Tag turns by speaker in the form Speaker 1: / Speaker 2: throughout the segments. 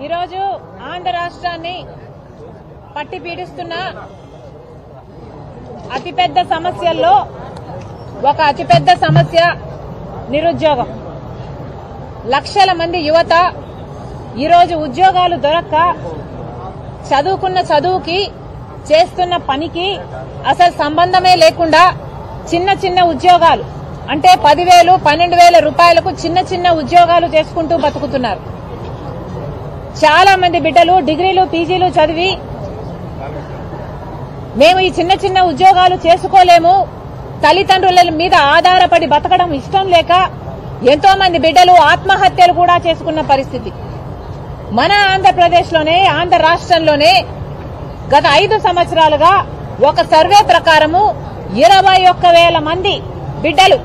Speaker 1: ఈరోజు ఆంధ్ర రాష్ట్రాన్ని పట్టి పీడిస్తున్న అతిపెద్ద సమస్యల్లో ఒక అతిపెద్ద సమస్య నిరుద్యోగం. లక్షల మంది యువత ఈరోజు ఉద్యోగాలు దొరక్క చదువుకున్న చదువుకి చేస్తున్న పనికి అసలు సంబంధమే లేకుండా చిన్న చిన్న ఉద్యోగాలు అంటే 10,000, 12,000 రూపాయలకు చిన్న చిన్న ఉద్యోగాలు చేసుకుంటూ బతుకుతున్నారు. చాలా మంది బిడ్డలు డిగ్రీలు పీజీలు చదివి మేము ఈ చిన్న చిన్న ఉద్యోగాలు చేసుకోలేము, తల్లిదండ్రుల మీద ఆధారపడి బతకడం ఇష్టం లేక ఎంతో మంది బిడ్డలు ఆత్మహత్యలు కూడా చేసుకున్న పరిస్థితి మన ఆంధ్రప్రదేశ్లోనే, ఆంధ్ర రాష్ట్రంలోనే గత 5 సంవత్సరాలుగా ఒక సర్వే ప్రకారము 21,000 మంది బిడ్డలు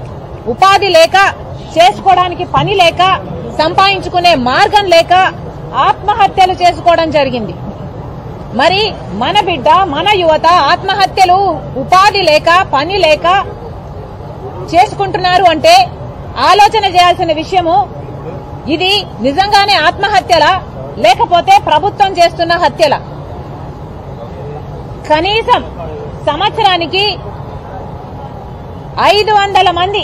Speaker 1: ఉపాధి లేక, చేసుకోవడానికి పని లేక, సంపాదించుకునే మార్గం లేక ఆత్మహత్యలు చేసుకోవడం జరిగింది. మరి మన బిడ్డ, మన యువత ఆత్మహత్యలు ఉపాధి లేక, పని లేక చేసుకుంటున్నారు అంటే ఆలోచన చేయాల్సిన విషయము, ఇది నిజంగానే ఆత్మహత్యలా లేకపోతే ప్రభుత్వం చేస్తున్న హత్యల? కనీసం సంవత్సరానికి 500 మంది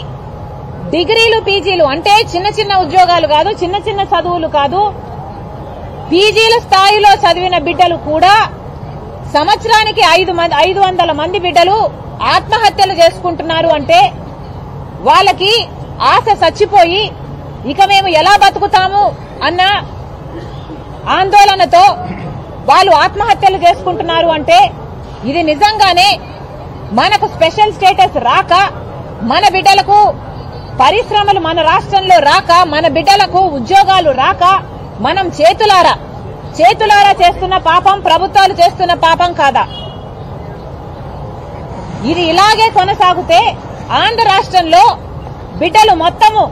Speaker 1: డిగ్రీలు పీజీలు అంటే చిన్న చిన్న ఉద్యోగాలు కాదు, చిన్న చిన్న చదువులు కాదు, పీజీల స్థాయిలో చదివిన బిడ్డలు కూడా సంవత్సరానికి 500 మంది బిడ్డలు ఆత్మహత్యలు చేసుకుంటున్నారు అంటే వాళ్ళకి ఆశ చచ్చిపోయి ఇక మేము ఎలా బతుకుతాము అన్న ఆందోళనతో వాళ్ళు ఆత్మహత్యలు చేసుకుంటున్నారు అంటే ఇది నిజంగానే మనకు స్పెషల్ స్టేటస్ రాక, మన బిడ్డలకు పరిశ్రమలు మన రాష్ట్రంలో రాక, మన బిడ్డలకు ఉద్యోగాలు రాక మనం చేతులారా చేస్తున్న పాపం ప్రభుత్వాలు చేస్తున్న పాపం కాదా? ఇది ఇలాగే కొనసాగితే ఆంధ్ర రాష్ట్రంలో బిడ్డలు మొత్తము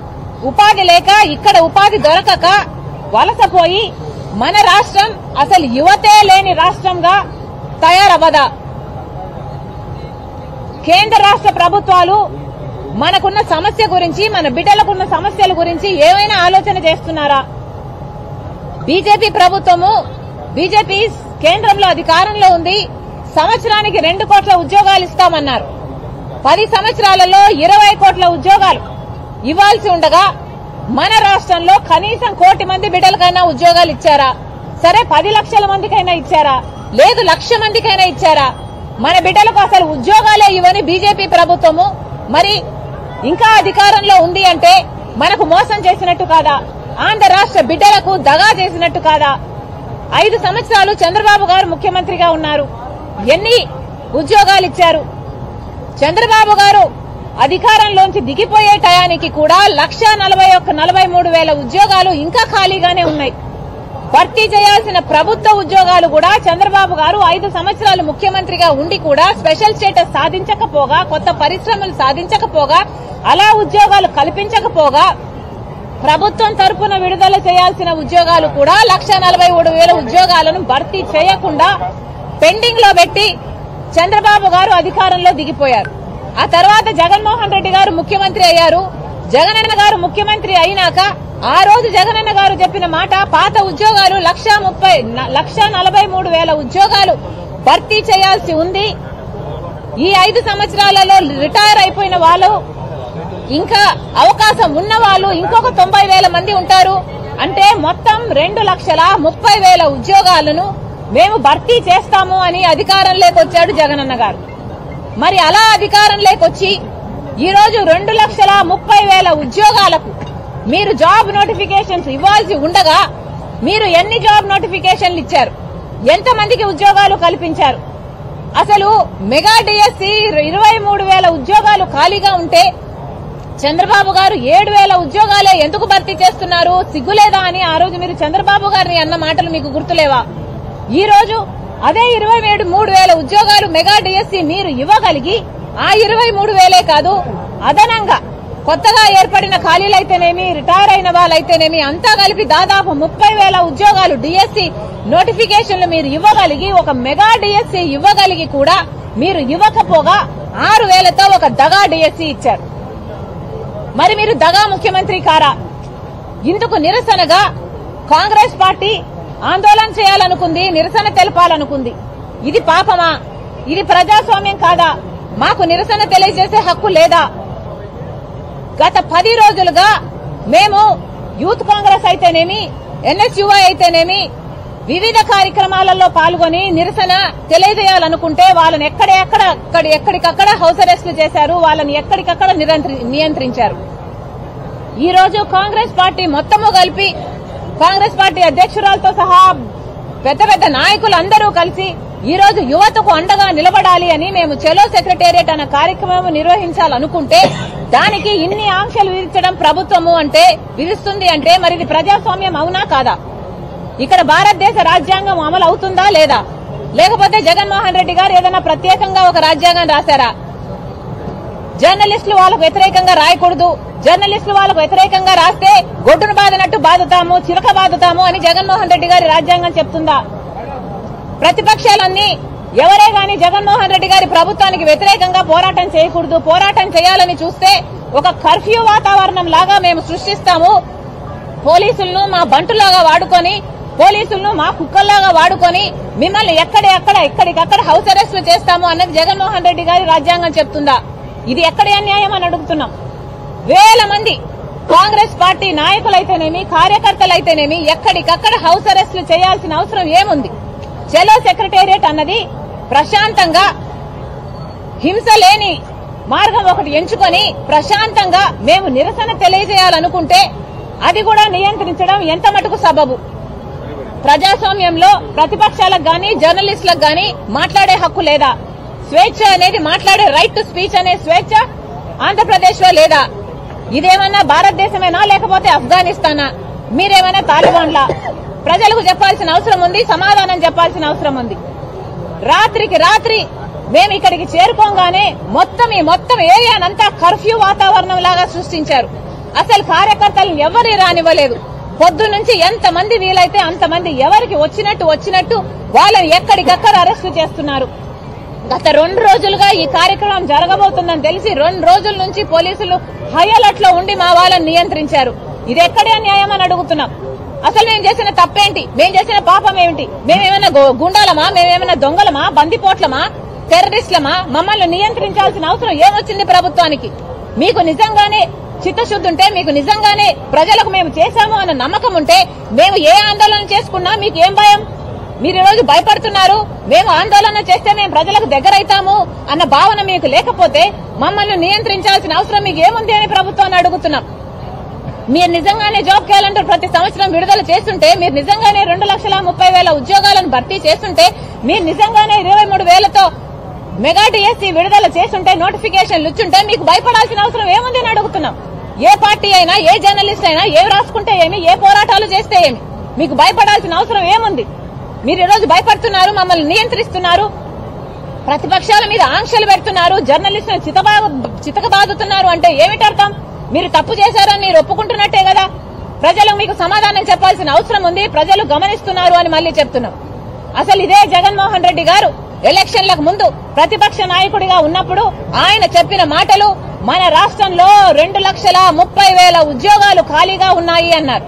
Speaker 1: ఉపాధి లేక, ఇక్కడ ఉపాధి దొరకక వలసపోయి మన రాష్ట్రం అసలు యువతే లేని రాష్ట్రంగా తయారవ్వదా? కేంద్ర రాష్ట్ర ప్రభుత్వాలు మనకున్న సమస్య గురించి, మన బిడ్డలకున్న సమస్యల గురించి ఏమైనా ఆలోచన చేస్తున్నారా? బీజేపీ ప్రభుత్వము, బీజేపీ కేంద్రంలో అధికారంలో ఉంది, సంవత్సరానికి 2 కోట్ల ఉద్యోగాలు ఇస్తామన్నారు. 10 సంవత్సరాలలో 20 కోట్ల ఉద్యోగాలు ఇవ్వాల్సి ఉండగా మన రాష్ట్రంలో కనీసం 1 కోటి మంది బిడ్డలకైనా ఉద్యోగాలు ఇచ్చారా? సరే 10 లక్షల మందికైనా ఇచ్చారా? లేదు 1,00,000 మందికైనా ఇచ్చారా? మన బిడ్డలకు అసలు ఉద్యోగాలే ఇవ్వని బీజేపీ ప్రభుత్వము మరి ఇంకా అధికారంలో ఉంది అంటే మనకు మోసం చేసినట్టు కాదా? ఆంధ్ర రాష్ట్ర బిడ్డలకు దగా చేసినట్టు కాదా? 5 సంవత్సరాలు చంద్రబాబు గారు ముఖ్యమంత్రిగా ఉన్నారు. ఎన్ని ఉద్యోగాలు ఇచ్చారు? చంద్రబాబు గారు అధికారంలోంచి దిగిపోయే టయానికి కూడా 1,41,43,000 ఉద్యోగాలు ఇంకా ఖాళీగానే ఉన్నాయి. భర్తీ చేయాల్సిన ప్రభుత్వ ఉద్యోగాలు కూడా చంద్రబాబు గారు 5 సంవత్సరాలు ముఖ్యమంత్రిగా ఉండి కూడా స్పెషల్ స్టేటస్ సాధించకపోగా, కొత్త పరిశ్రమలు సాధించకపోగా, అలా ఉద్యోగాలు కల్పించకపోగా ప్రభుత్వం తరపున విడుదల చేయాల్సిన ఉద్యోగాలు కూడా 1,43,000 ఉద్యోగాలను భర్తీ చేయకుండా పెండింగ్ లో పెట్టి చంద్రబాబు గారు అధికారంలో దిగిపోయారు. ఆ తర్వాత జగన్మోహన్ రెడ్డి గారు ముఖ్యమంత్రి అయ్యారు. జగనన్న గారు ముఖ్యమంత్రి అయినాక ఆ రోజు జగనన్న గారు చెప్పిన మాట, పాత ఉద్యోగాలు 1,43,000 ఉద్యోగాలు భర్తీ చేయాల్సి ఉంది. ఈ 5 సంవత్సరాలలో రిటైర్ అయిపోయిన వాళ్ళు, ఇంకా అవకాశం ఉన్న వాళ్ళు ఇంకొక 90,000 మంది ఉంటారు. అంటే మొత్తం 2,30,000 ఉద్యోగాలను మేము భర్తీ చేస్తాము అని అధికారంలోకి వచ్చాడు జగనన్న గారు. మరి అలా అధికారంలోకి ఈ రోజు 2,30,000 ఉద్యోగాలకు మీరు జాబ్ నోటిఫికేషన్స్ ఇవ్వాల్సి ఉండగా మీరు ఎన్ని జాబ్ నోటిఫికేషన్లు ఇచ్చారు? ఎంతమందికి ఉద్యోగాలు కల్పించారు? అసలు మెగా డిఎస్సి 23,000 ఉద్యోగాలు ఖాళీగా ఉంటే చంద్రబాబు గారు 7,000 ఉద్యోగాలే ఎందుకు భర్తీ చేస్తున్నారు? సిగ్గులేదా అని ఆ రోజు మీరు చంద్రబాబు గారిని అన్న మాటలు మీకు గుర్తులేవా? ఈ రోజు అదే 23,000 ఉద్యోగాలు మెగా డిఎస్సి మీరు ఇవ్వగలిగి ఆ 23,000 కాదు, అదనంగా కొత్తగా ఏర్పడిన ఖాళీలైతేనేమి, రిటైర్ అయిన వాళ్ళైతేనేమి అంతా కలిపి దాదాపు 30,000 ఉద్యోగాలు డిఎస్సి నోటిఫికేషన్లు మీరు ఇవ్వగలిగి, ఒక మెగా డిఎస్సి ఇవ్వగలిగి కూడా మీరు ఇవ్వకపోగా 6,000తో ఒక దగా డిఎస్సి ఇచ్చారు. మరి మీరు దగా ముఖ్యమంత్రి కారా? ఇందుకు నిరసనగా కాంగ్రెస్ పార్టీ ఆందోళన చేయాలనుకుంది, నిరసన తెలపాలనుకుంది. ఇది పాపమా? ఇది ప్రజాస్వామ్యం కాదా? మాకు నిరసన తెలియజేసే హక్కు లేదా? గత 10 రోజులుగా మేము యూత్ కాంగ్రెస్ అయితేనేమి, ఎన్ఎస్యుఐ అయితేనేమి వివిధ కార్యక్రమాలలో పాల్గొని నిరసన తెలియజేయాలనుకుంటే వాళ్ళని ఎక్కడికక్కడ హౌస్ అరెస్టులు చేశారు, వాళ్ళని ఎక్కడికక్కడ నియంత్రించారు. ఈ రోజు కాంగ్రెస్ పార్టీ మొత్తము కలిపి, కాంగ్రెస్ పార్టీ అధ్యక్షురాలతో సహా పెద్ద పెద్ద నాయకులందరూ కలిసి ఈ రోజు యువతకు అండగా నిలబడాలి అని మేము చలో సెక్రటేరియట్ అన్న కార్యక్రమం నిర్వహించాలనుకుంటే దానికి ఇన్ని ఆంక్షలు విధించడం ప్రభుత్వము విధిస్తుంది అంటే మరి ఇది ప్రజాస్వామ్యం అవునా కాదా? ఇక్కడ భారతదేశ రాజ్యాంగం అమలు అవుతుందా లేదా? లేకపోతే జగన్మోహన్ రెడ్డి గారు ఏదైనా ప్రత్యేకంగా ఒక రాజ్యాంగం రాశారా? జర్నలిస్టులు వాళ్ళకు వ్యతిరేకంగా రాయకూడదు, జర్నలిస్టులు వాళ్ళకు వ్యతిరేకంగా రాస్తే గొడ్డును బాదినట్టు బాదుతాము, చిలక బాదుతాము అని జగన్మోహన్ రెడ్డి గారి రాజ్యాంగం చెప్తుందా? ప్రతిపక్షాలన్నీ ఎవరే గాని జగన్మోహన్ రెడ్డి గారి ప్రభుత్వానికి వ్యతిరేకంగా పోరాటం చేయకూడదు, పోరాటం చేయాలని చూస్తే ఒక కర్ఫ్యూ వాతావరణం లాగా మేము సృష్టిస్తాము, పోలీసులను మా బంటులాగా వాడుకొని, పోలీసులను మా కుక్కల్లాగా వాడుకొని మిమ్మల్ని ఎక్కడికక్కడ హౌస్ అరెస్టులు చేస్తాము అన్నది జగన్మోహన్ రెడ్డి గారి రాజ్యాంగం చెప్తుందా? ఇది ఎక్కడి అన్యాయం అని అడుగుతున్నాం. వేల మంది కాంగ్రెస్ పార్టీ నాయకులైతేనేమి, కార్యకర్తలైతేనేమి ఎక్కడికక్కడ హౌస్ అరెస్టులు చేయాల్సిన అవసరం ఏముంది? చలో సెక్రటేరియట్ అన్నది ప్రశాంతంగా హింస లేని మార్గం ఒకటి ఎంచుకొని ప్రశాంతంగా మేము నిరసన తెలియజేయాలనుకుంటే అది కూడా నియంత్రించడం ఎంత మటుకు సబబు? ప్రజాస్వామ్యంలో ప్రతిపక్షాలకు గాని జర్నలిస్టులకు గాని మాట్లాడే హక్కు లేదా? స్వేచ్ఛ అనేది, మాట్లాడే రైట్ టు స్పీచ్ అనే స్వేచ్ఛ ఆంధ్రప్రదేశ్ లో లేదా? ఇదేమన్నా భారతదేశమేనా లేకపోతే ఆఫ్ఘనిస్తానా? మీరేమైనా తాలిబాన్లా? ప్రజలకు చెప్పాల్సిన అవసరం ఉంది, సమాధానం చెప్పాల్సిన అవసరం ఉంది. రాత్రికి రాత్రి మేము ఇక్కడికి చేరుకోగానే మొత్తం ఏరియానంతా కర్ఫ్యూ వాతావరణం లాగా సృష్టించారు. అసలు కార్యకర్తలను ఎవరి రానివ్వలేదు. పొద్దు నుంచి ఎంతమంది వీలైతే అంతమంది ఎవరికి వచ్చినట్టు వాళ్ళని ఎక్కడికక్కడ అరెస్టు చేస్తున్నారు. గత 2 రోజులుగా ఈ కార్యక్రమం జరగబోతుందని తెలిసి 2 రోజుల నుంచి పోలీసులు హై అలర్ట్ లో ఉండి మా వాళ్ళని నియంత్రించారు. ఇది ఎక్కడే అన్యాయం అని అడుగుతున్నాం. అసలు మేము చేసిన తప్పేంటి? మేము చేసిన పాపం ఏమిటి? మేమేమైనా గుండాలమా? మేమేమైనా దొంగలమా? బందిపోట్లమా? టెర్రరిస్టులమా? మమ్మల్ని నియంత్రించాల్సిన అవసరం ఏమొచ్చింది ప్రభుత్వానికి? మీకు నిజంగానే చిత్తశుద్ధి ఉంటే, మీకు నిజంగానే ప్రజలకు మేము చేశాము అన్న నమ్మకం ఉంటే మేము ఏ ఆందోళన చేసుకున్నా మీకు ఏం భయం? మీరు ఈ రోజు భయపడుతున్నారు. మేము ఆందోళన చేస్తే మేము ప్రజలకు దగ్గరైతాము అన్న భావన మీకు లేకపోతే మమ్మల్ని నియంత్రించాల్సిన అవసరం మీకు ఏముంది అని ప్రభుత్వాన్ని అడుగుతున్నాం. మీరు నిజంగానే జాబ్ క్యాలెండర్ ప్రతి సంవత్సరం విడుదల చేస్తుంటే, మీరు నిజంగానే 2,30,000 ఉద్యోగాలను భర్తీ చేస్తుంటే, మీరు నిజంగానే 23,000తో మెగా డిఎస్సీ విడుదల చేస్తుంటే, నోటిఫికేషన్లు ఇచ్చుంటే మీకు భయపడాల్సిన అవసరం ఏముంది అని అడుగుతున్నాం. ఏ పార్టీ అయినా, ఏ జర్నలిస్ట్ అయినా ఏం రాసుకుంటే ఏమి, ఏ పోరాటాలు చేస్తే ఏమి, మీకు భయపడాల్సిన అవసరం ఏముంది? మీరు ఈ రోజు భయపడుతున్నారు, మమ్మల్ని నియంత్రిస్తున్నారు, ప్రతిపక్షాల మీద ఆంక్షలు పెడుతున్నారు, జర్నలిస్టులను చితకబాదుతున్నారు అంటే ఏమిటి అర్థం? మీరు తప్పు చేశారని మీరు ఒప్పుకుంటున్నట్టే కదా. ప్రజలు మీకు సమాధానం చెప్పాల్సిన అవసరం ఉంది, ప్రజలు గమనిస్తున్నారు అని మళ్లీ చెప్తున్నాం. అసలు ఇదే జగన్మోహన్ రెడ్డి గారు ఎలక్షన్లకు ముందు ప్రతిపక్ష నాయకుడిగా ఉన్నప్పుడు ఆయన చెప్పిన మాటలు, మన రాష్ట్రంలో 2,30,000 ఉద్యోగాలు ఖాళీగా ఉన్నాయి అన్నారు.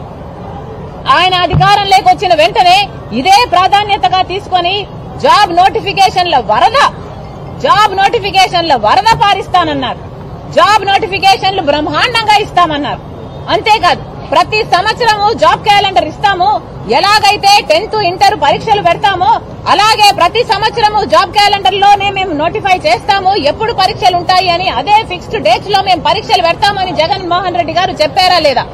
Speaker 1: ఆయన అధికారంలోకి వచ్చిన వెంటనే ఇదే ప్రాధాన్యతగా తీసుకొని జాబ్ నోటిఫికేషన్ల వరద పారిస్తానన్నారు. జాబ్ నోటిఫికేషన్లు బ్రహ్మాండంగా ఇస్తామన్నారు. అంతేకాదు ప్రతి సంవత్సరము జాబ్ క్యాలెండర్ ఇస్తాము, ఎలాగైతే 10th ఇంటర్ పరీక్షలు పెడతామో అలాగే ప్రతి సంవత్సరము జాబ్ క్యాలెండర్ లోనే మేము నోటిఫై చేస్తాము ఎప్పుడు పరీక్షలు ఉంటాయి అని, అదే ఫిక్స్డ్ డేట్స్ లో మేము పరీక్షలు పెడతామని జగన్మోహన్ రెడ్డి గారు చెప్పారా లేదా?